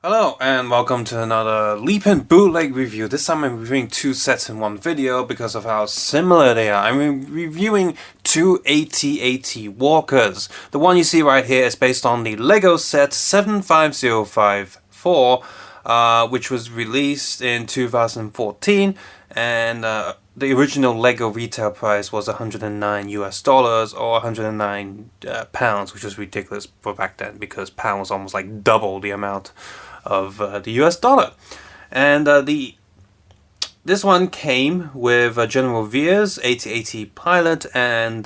Hello and welcome to another Lepin Bootleg review. This time I'm reviewing two sets in one video because of how similar they are. I'm reviewing two AT-AT walkers. The one you see right here is based on the Lego set 75054, which was released in 2014, and the original Lego retail price was $109 US or 109 pounds, which was ridiculous for back then because pound was almost like double the amount of the US dollar. And this one came with General Veers, AT-AT pilot, and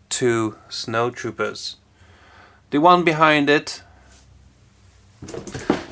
two snow troopers. The one behind it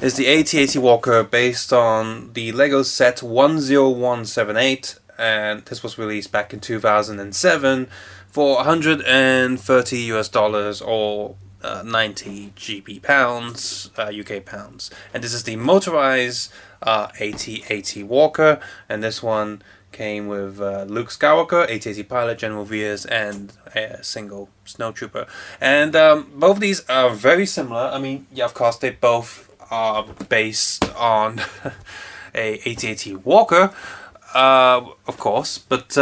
is the AT-AT Walker based on the Lego set 10178, and this was released back in 2007 for 130 US dollars or 90 GB pounds, UK pounds. And this is the Motorized AT-AT Walker, and this one came with Luke Skywalker, AT-AT pilot, General Veers, and a single snowtrooper. And both of these are very similar. I mean, yeah, of course, they both are based on a AT-AT Walker, of course, but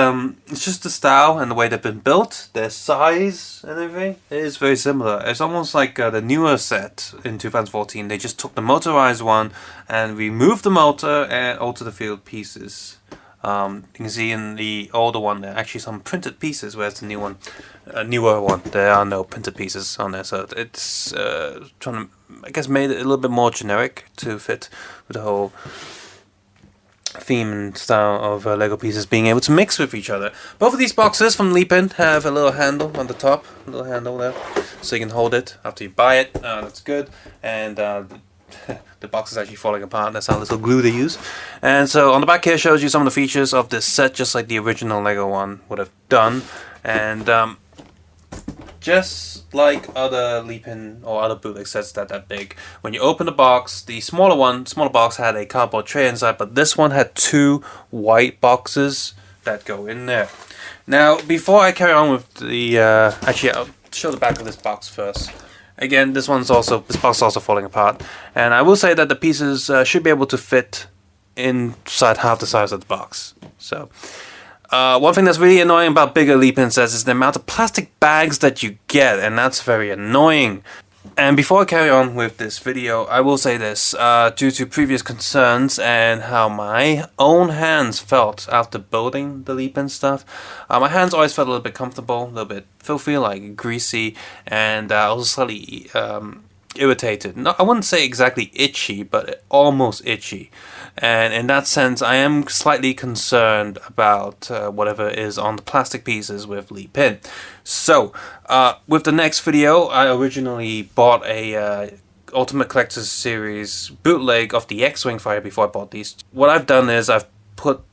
it's just the style and the way they've been built, their size and everything is very similar. It's almost like the newer set in 2014. They just took the motorized one and removed the motor and altered the field pieces. You can see in the older one there are actually some printed pieces, whereas the newer one, there are no printed pieces on there. So it's trying to, I guess, made it a little bit more generic to fit with the whole theme and style of Lego pieces being able to mix with each other. Both of these boxes from Lepin have a little handle on the top, a little handle there, so you can hold it after you buy it. That's good. And the box is actually falling apart. That's how little glue they use. And so on the back here shows you some of the features of this set, just like the original Lego one would have done. And just like other Lepin or other bootleg sets that big, when you open the box, the smaller box had a cardboard tray inside, but this one had two white boxes that go in there. Now, before I carry on with the actually, I'll show the back of this box first. Again, this box is also falling apart, and I will say that the pieces should be able to fit inside half the size of the box. So one thing that's really annoying about bigger Lepin sets is the amount of plastic bags that you get, and that's very annoying. And before I carry on with this video, I will say this, due to previous concerns and how my own hands felt after building the Lepin stuff, my hands always felt a little bit comfortable, a little bit filthy, like greasy, and also slightly irritated. No, I wouldn't say exactly itchy, but almost itchy. And in that sense, I am slightly concerned about whatever is on the plastic pieces with Lepin. So, with the next video, I originally bought a Ultimate Collector's Series bootleg of the X-Wing fighter before I bought these. What I've done is I've put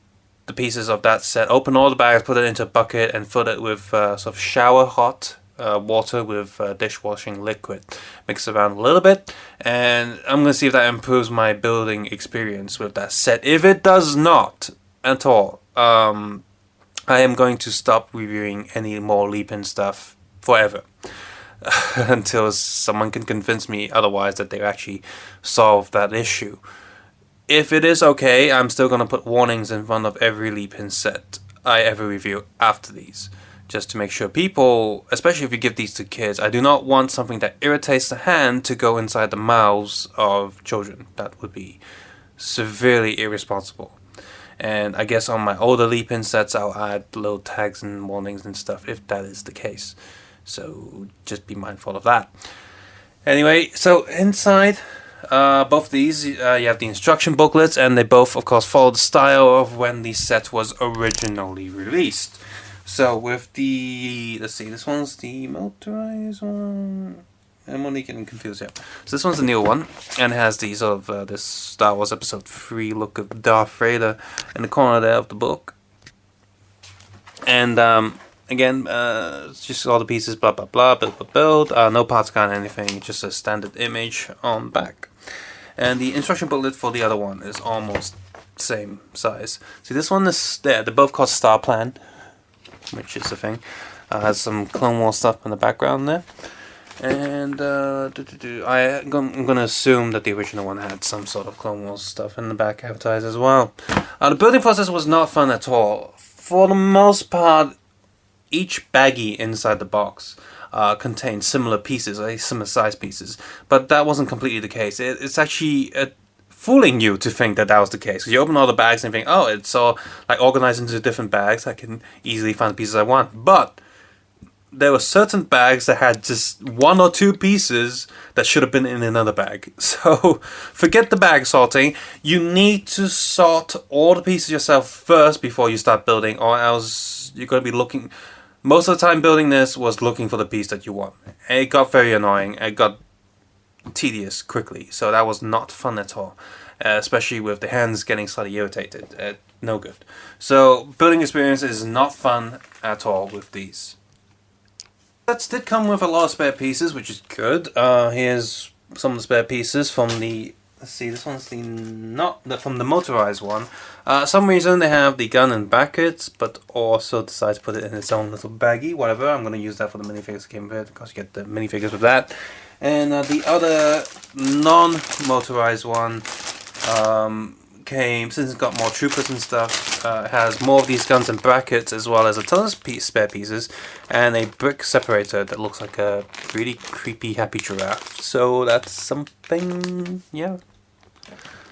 the pieces of that set, opened all the bags, put it into a bucket, and filled it with sort of shower hot water with dishwashing liquid. Mix it around a little bit, and I'm going to see if that improves my building experience with that set. If it does not at all, I am going to stop reviewing any more Lepin stuff forever until someone can convince me otherwise that they've actually solved that issue. If it is okay, I'm still going to put warnings in front of every Lepin set I ever review after these, just to make sure people, especially if you give these to kids, I do not want something that irritates the hand to go inside the mouths of children. That would be severely irresponsible. And I guess on my older Lepin sets, I'll add little tags and warnings and stuff if that is the case. So just be mindful of that. Anyway, so inside both of these, you have the instruction booklets, and they both, of course, follow the style of when the set was originally released. So with the, let's see, this one's the motorized one. I'm only getting confused here. So this one's the newer one, and it has the sort of this Star Wars Episode 3 look of Darth Vader in the corner there of the book. And again, it's just all the pieces, blah blah blah, build. No parts count, anything, just a standard image on back. And the instruction booklet for the other one is almost same size. See, this one is there. They're both called Star Plan, which is the thing. Has some Clone Wars stuff in the background there. And I'm gonna assume that the original one had some sort of Clone Wars stuff in the back advertised as well. The building process was not fun at all. For the most part, each baggie inside the box contained similar pieces, similar size pieces, but that wasn't completely the case. It's actually fooling you to think that that was the case. You open all the bags and think, oh, it's all like organized into different bags. I can easily find the pieces I want. But there were certain bags that had just 1 or 2 pieces that should have been in another bag. So forget the bag sorting. You need to sort all the pieces yourself first before you start building, or else you're going to be looking... Most of the time building this was looking for the piece that you want. It got very annoying. It got tedious quickly, so that was not fun at all, especially with the hands getting slightly irritated. No good. So building experience is not fun at all with these. Sets did come with a lot of spare pieces, which is good. Here's some of the spare pieces from the... Let's see, this one's from the Motorized one. Some reason they have the gun in brackets, but also decide to put it in its own little baggie. Whatever, I'm going to use that for the minifigures that came with it, because you get the minifigures with that. And the other non-motorized one came, since it's got more troopers and stuff, has more of these guns and brackets, as well as a ton of spare pieces, and a brick separator that looks like a really creepy happy giraffe. So that's something, yeah.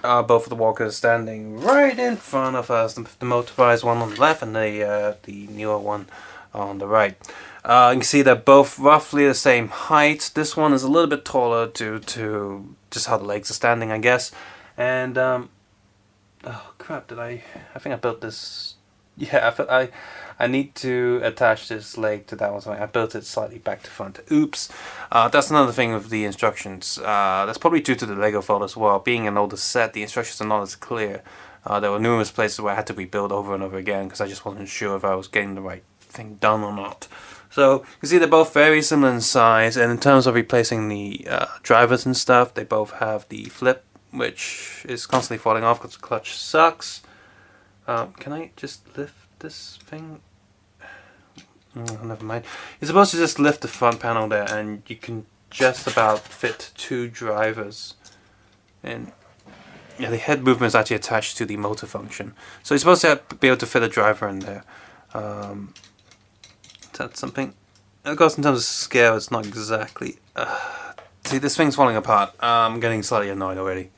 Both of the walkers standing right in front of us, the motorized one on the left and the newer one on the right. You can see they're both roughly the same height. This one is a little bit taller due to just how the legs are standing, I guess. And oh crap! I think I built this. Yeah, I need to attach this leg to that one. So I built it slightly back to front. Oops. That's another thing with the instructions. That's probably due to the Lego fault as well. Being an older set, the instructions are not as clear. There were numerous places where I had to rebuild over and over again because I just wasn't sure if I was getting the right thing done or not. So you can see they're both very similar in size, and in terms of replacing the drivers and stuff, they both have the flip, which is constantly falling off because the clutch sucks. Can I just lift this thing? Never mind. You're supposed to just lift the front panel there, and you can just about fit 2 drivers. And yeah, the head movement is actually attached to the motor function, so you're supposed to be able to fit a driver in there. That's something. Of course, in terms of scale, it's not exactly... See, this thing's falling apart. I'm getting slightly annoyed already.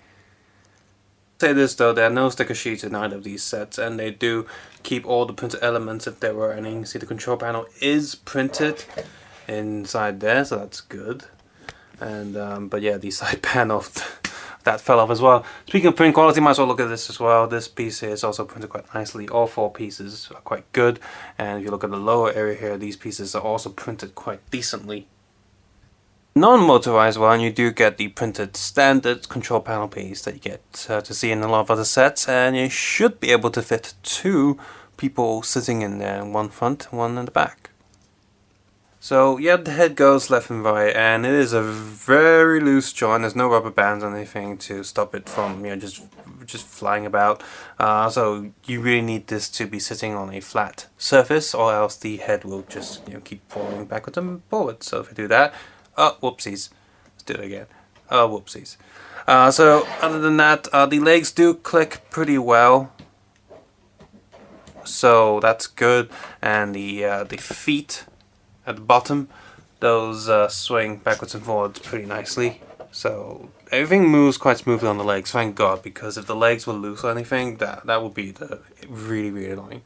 Say this though, there are no sticker sheets in either of these sets, and they do keep all the printed elements if there were any. You can see the control panel is printed inside there, so that's good. And but yeah, the side panel that fell off as well. Speaking of print quality, might as well look at this as well. This piece here is also printed quite nicely. All 4 pieces are quite good, and if you look at the lower area here, these pieces are also printed quite decently. Non-motorized one, you do get the printed standard control panel piece that you get to see in a lot of other sets, and you should be able to fit 2 people sitting in there, one front, one in the back. So yeah, the head goes left and right, and it is a very loose joint. There's no rubber bands or anything to stop it from, you know, just flying about. So you really need this to be sitting on a flat surface, or else the head will just, you know, keep falling backwards and forwards. So if you do that, oh, whoopsies. Let's do it again. Oh, whoopsies. So other than that, the legs do click pretty well. So that's good, and the feet at the bottom, those swing backwards and forwards pretty nicely. So everything moves quite smoothly on the legs, thank God, because if the legs were loose or anything, that would be really annoying.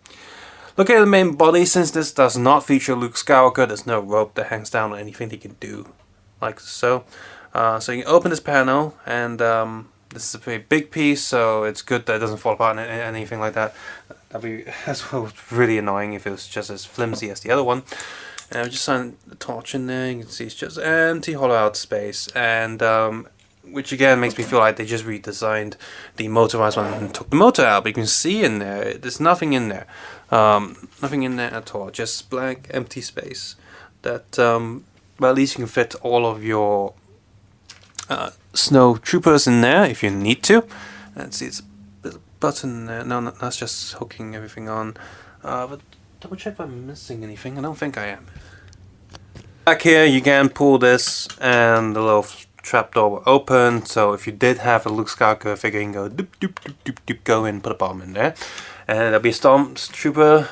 Look at the main body. Since this does not feature Luke Skywalker, there's no rope that hangs down or anything they can do, like so. So you can open this panel, and this is a pretty big piece, so it's good that it doesn't fall apart and anything like that. That'd be as well really annoying if it was just as flimsy as the other one. And I've just signed the torch in there. You can see it's just empty hollow out space, and which again makes me feel like they just redesigned the motorized one and took the motor out. But you can see in there, there's nothing in there, nothing in there at all. Just blank, empty space. That well, at least you can fit all of your snow troopers in there if you need to. And see, it's a button there. No, that's just hooking everything on. But double check if I'm missing anything. I don't think I am. Back here you can pull this and the little trapdoor will open, so if you did have a Luke Skywalker figure, you can go doop doop doop doop doop, go in and put a bomb in there. And there'll be a Stormtrooper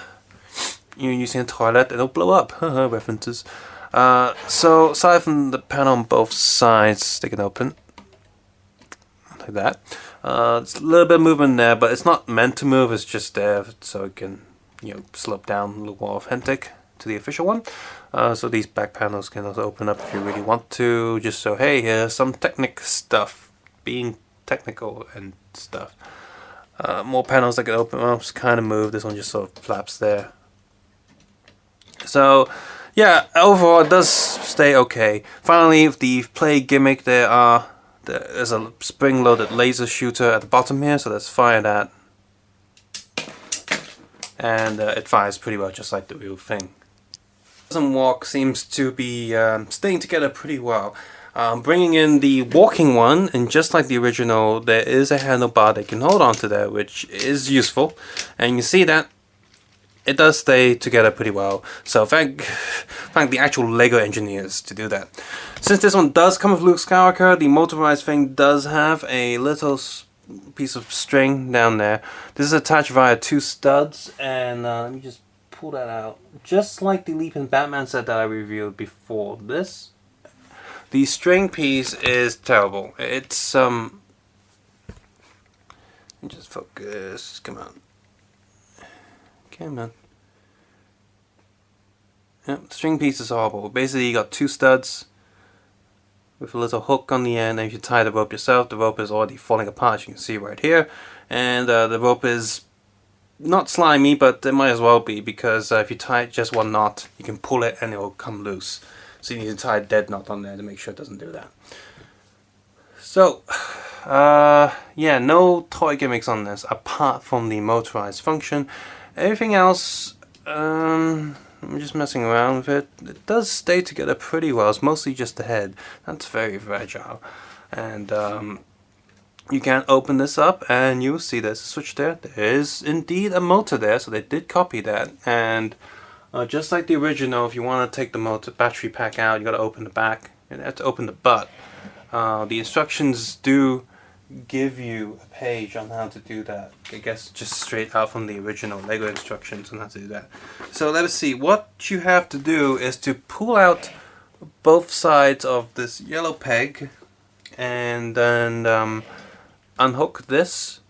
using a toilet and it'll blow up. References. So aside from the panel on both sides, they can open like that. There's a little bit of movement there, but it's not meant to move, it's just there so it can, you know, slope down a little more authentic to the official one. So these back panels can also open up if you really want to, just so, hey, here's some technic stuff, being technical and stuff. More panels that can open up, kind of move. This one just sort of flaps there. So yeah, overall it does stay okay. Finally, the play gimmick, there's a spring-loaded laser shooter at the bottom here, so let's fire that. And it fires pretty well, just like the real thing. Doesn't walk seems to be staying together pretty well. Bringing in the walking one, and just like the original, there is a handlebar they can hold on to there, which is useful. And you see that it does stay together pretty well. So thank the actual LEGO engineers to do that. Since this one does come with Luke Skywalker, the motorized thing does have a little piece of string down there. This is attached via 2 studs, and let me just pull that out. Just like the Lepin Batman set that I reviewed before this, the string piece is terrible. It's let me just focus. Come on. Okay, man. Yep, the string piece is horrible. Basically, you got 2 studs with a little hook on the end, and if you tie the rope yourself, the rope is already falling apart, as you can see right here. And the rope is not slimy, but it might as well be, because if you tie just one knot, you can pull it and it will come loose. So you need to tie a dead knot on there to make sure it doesn't do that. So, yeah, no toy gimmicks on this, apart from the motorized function. Everything else, I'm just messing around with it. It does stay together pretty well. It's mostly just the head. That's very fragile. And you can open this up and you'll see there's a switch there. There is indeed a motor there, so they did copy that. And just like the original, if you want to take the battery pack out, you got to open the back. You have to open the butt. The instructions do give you a page on how to do that. I guess just straight out from the original LEGO instructions on how to do that. So let us see. What you have to do is to pull out both sides of this yellow peg and then unhook this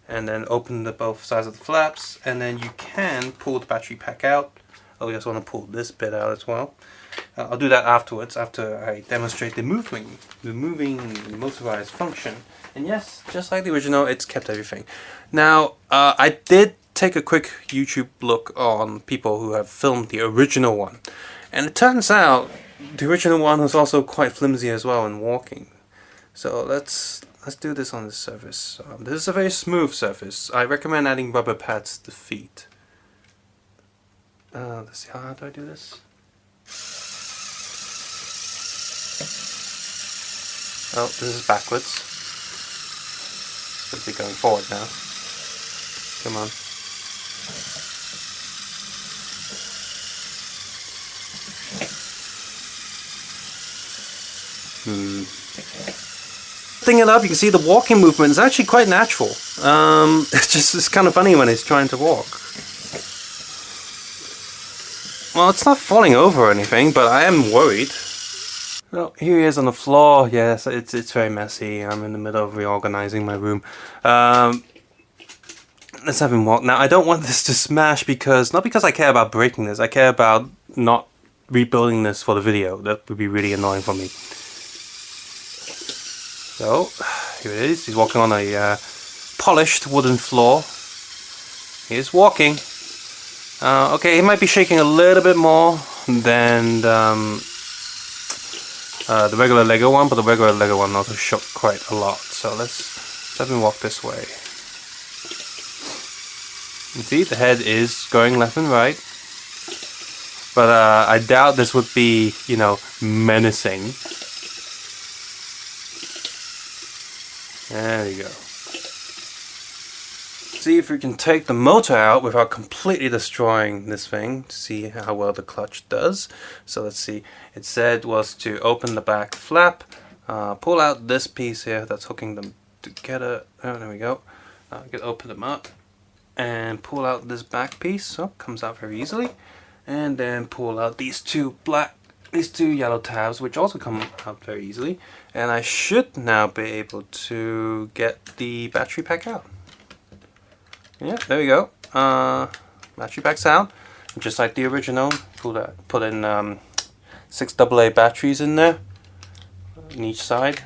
and then open both sides of the flaps, and then you can pull the battery pack out. Oh, you just want to pull this bit out as well. I'll do that afterwards, after I demonstrate the moving motorized function. And yes, just like the original, it's kept everything. Now, I did take a quick YouTube look on people who have filmed the original one. And it turns out the original one was also quite flimsy as well in walking. So let's do this on this surface. This is a very smooth surface. I recommend adding rubber pads to the feet. Let's see, how do I do this? Oh, this is backwards. Supposed to be going forward now. Come on. Lifting it up, you can see the walking movement is actually quite natural. It's kind of funny when it's trying to walk. Well, it's not falling over or anything, but I am worried. Well, here he is on the floor. Yes, it's very messy. I'm in the middle of reorganizing my room. Let's have him walk. Now, I don't want this to smash not because I care about breaking this. I care about not rebuilding this for the video. That would be really annoying for me. So, here it is. He's walking on a polished wooden floor. He is walking. Okay, he might be shaking a little bit more than the regular LEGO one, but the regular LEGO one also shook quite a lot. So let's have him walk this way. You see, the head is going left and right. But I doubt this would be, you know, menacing. There you go. see if we can take the motor out without completely destroying this thing to see how well the clutch does. So let's see, it said was to open the back flap, pull out this piece here that's hooking them together. Oh, there we go. You can open them up and pull out this back piece. So comes out very easily. And then pull out these two yellow tabs, which also come out very easily. And I should now be able to get the battery pack out. Yeah, there we go. Battery pack's out. Just like the original, put in 6 AA batteries in there on each side.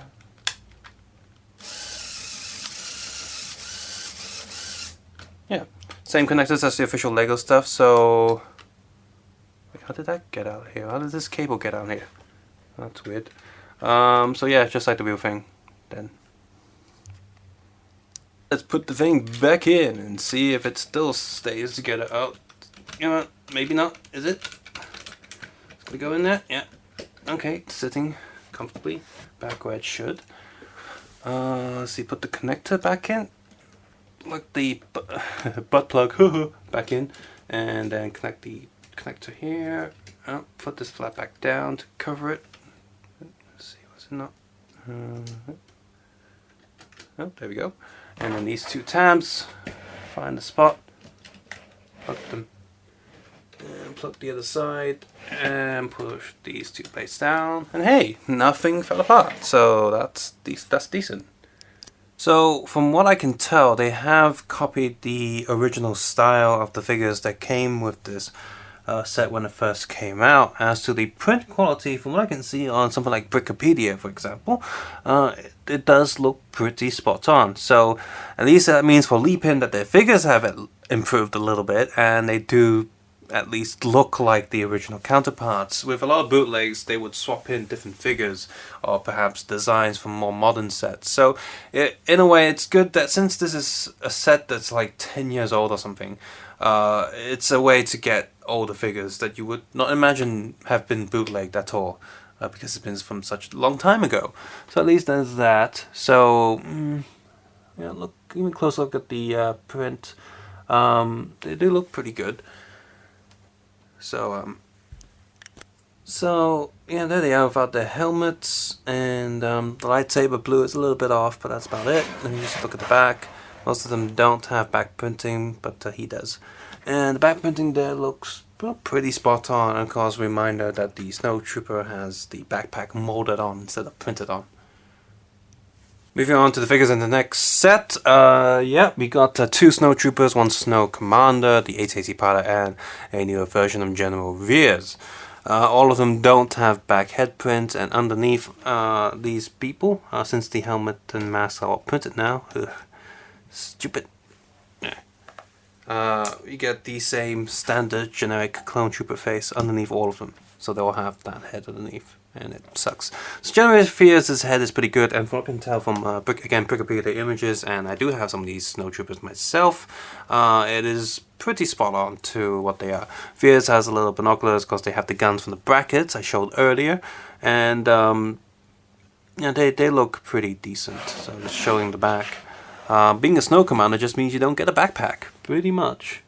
Yeah, same connectors as the official Lego stuff. So, wait, how did that get out here? How did this cable get out here? That's weird. So yeah, just like the real thing. Then let's put the thing back in and see if it still stays together. Oh, you know what? Maybe not. Is it? It's gonna go in there. Yeah. Okay, it's sitting comfortably back where it should. Let's see. Put the connector back in. Like the butt plug back in, and then connect the connector here. Oh, put this flap back down to cover it. Let's see, was it not? Oh, there we go. And then these 2 tabs, find the spot, plug them, and plug the other side, and push these 2 plates down. And hey, nothing fell apart. So that's decent. So from what I can tell, they have copied the original style of the figures that came with this set when it first came out. As to the print quality, from what I can see on something like Wikipedia, for example, it does look pretty spot on. So at least that means for Lepin that their figures have improved a little bit, and they do at least look like the original counterparts. With a lot of bootlegs, they would swap in different figures or perhaps designs from more modern sets. So in a way, it's good that since this is a set that's like 10 years old or something, it's a way to get older figures that you would not imagine have been bootlegged at all, because it's been from such a long time ago. So at least there's that. So yeah, look, even a close look at the print. They do look pretty good. So yeah, there they are without their helmets, and the lightsaber blue is a little bit off, but that's about it. Let me just look at the back. Most of them don't have back printing, but he does. And the back printing there looks pretty spot on, and of course reminder that the Snowtrooper has the backpack molded on instead of printed on. Moving on to the figures in the next set, yeah, we got 2 Snowtroopers, 1 Snow Commander, the AT-AT pilot, and a newer version of General Veers. All of them don't have back head print, and underneath these people, since the helmet and mask are all printed now, stupid. You get the same standard generic clone trooper face underneath all of them, so they all have that head underneath. And it sucks. So General Veers' head is pretty good, and from what I can tell from again Wikipedia images, and I do have some of these snowtroopers myself, it is pretty spot on to what they are. Veers has a little binoculars because they have the guns from the brackets I showed earlier, and yeah, they look pretty decent. So just showing the back. Being a Snow Commander just means you don't get a backpack, pretty much.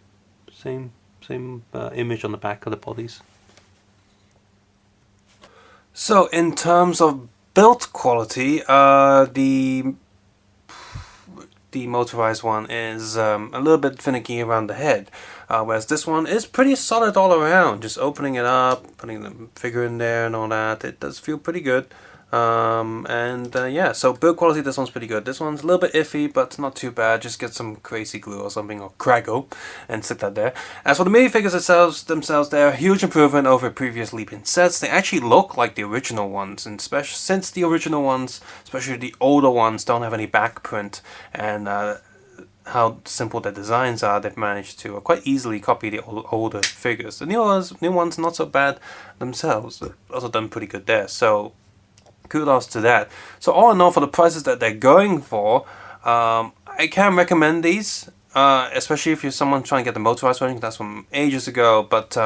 Same image on the back of the bodies. So in terms of build quality, the Motorized one is a little bit finicky around the head, whereas this one is pretty solid all around. Just opening it up, putting the figure in there and all that, it does feel pretty good. Yeah, so build quality, this one's pretty good. This one's a little bit iffy, but not too bad. Just get some crazy glue or something, or Krago, and stick that there. As for the minifigures themselves, they're a huge improvement over previous Lepin sets. They actually look like the original ones, and since the original ones, especially the older ones, don't have any back print, and how simple their designs are, they've managed to quite easily copy the older figures. The new ones not so bad themselves. They've also done pretty good there. So kudos to that. So all in all, for the prices that they're going for, I can recommend these, especially if you're someone trying to get the Motorized version. That's from ages ago, but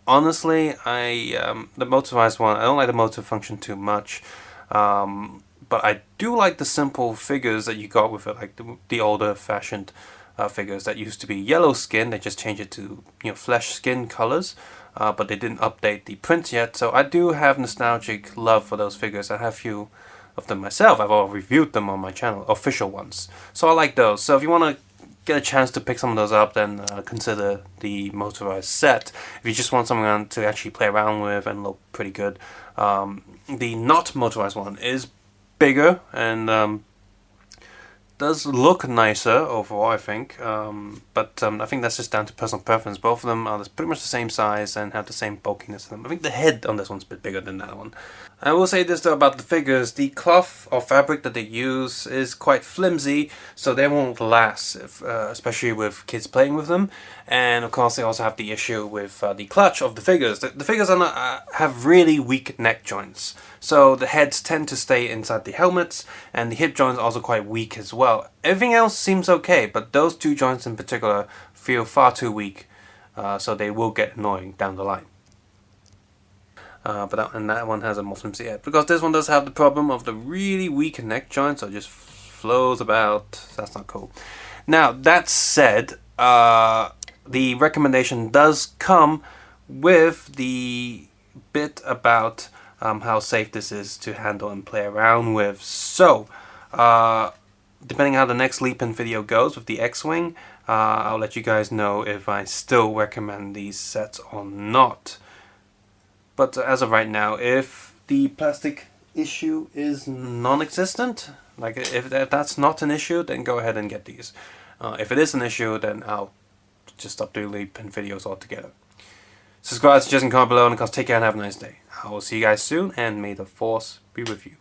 honestly, the Motorized one, I don't like the motor function too much, but I do like the simple figures that you got with it, like the older fashioned figures that used to be yellow skin. They just changed it to flesh skin colors, but they didn't update the print yet. So I do have nostalgic love for those figures. I have a few of them myself. I've all reviewed them on my channel, official ones. So I like those. So if you want to get a chance to pick some of those up, then consider the Motorized set. If you just want something to actually play around with and look pretty good, the not Motorized one is bigger and does look nicer overall, I think, but I think that's just down to personal preference. Both of them are pretty much the same size and have the same bulkiness to them. I think the head on this one's a bit bigger than that one. I will say this though about the figures: the cloth or fabric that they use is quite flimsy, so they won't last, especially with kids playing with them. And of course they also have the issue with the clutch of the figures. The figures are not, have really weak neck joints, so the heads tend to stay inside the helmets, and the hip joints are also quite weak as well. Everything else seems okay, but those two joints in particular feel far too weak, so they will get annoying down the line. But that one has a more flimsy head, because this one does have the problem of the really weak neck joint, so it just flows about. That's not cool. Now that said, the recommendation does come with the bit about how safe this is to handle and play around with. So depending on how the next Lepin video goes with the X-Wing, I'll let you guys know if I still recommend these sets or not. But as of right now, if the plastic issue is non-existent, like if that's not an issue, then go ahead and get these. If it is an issue, then I'll just stop doing Lepin videos altogether. Subscribe, suggest, and comment below, and of course take care and have a nice day. I will see you guys soon, and may the Force be with you.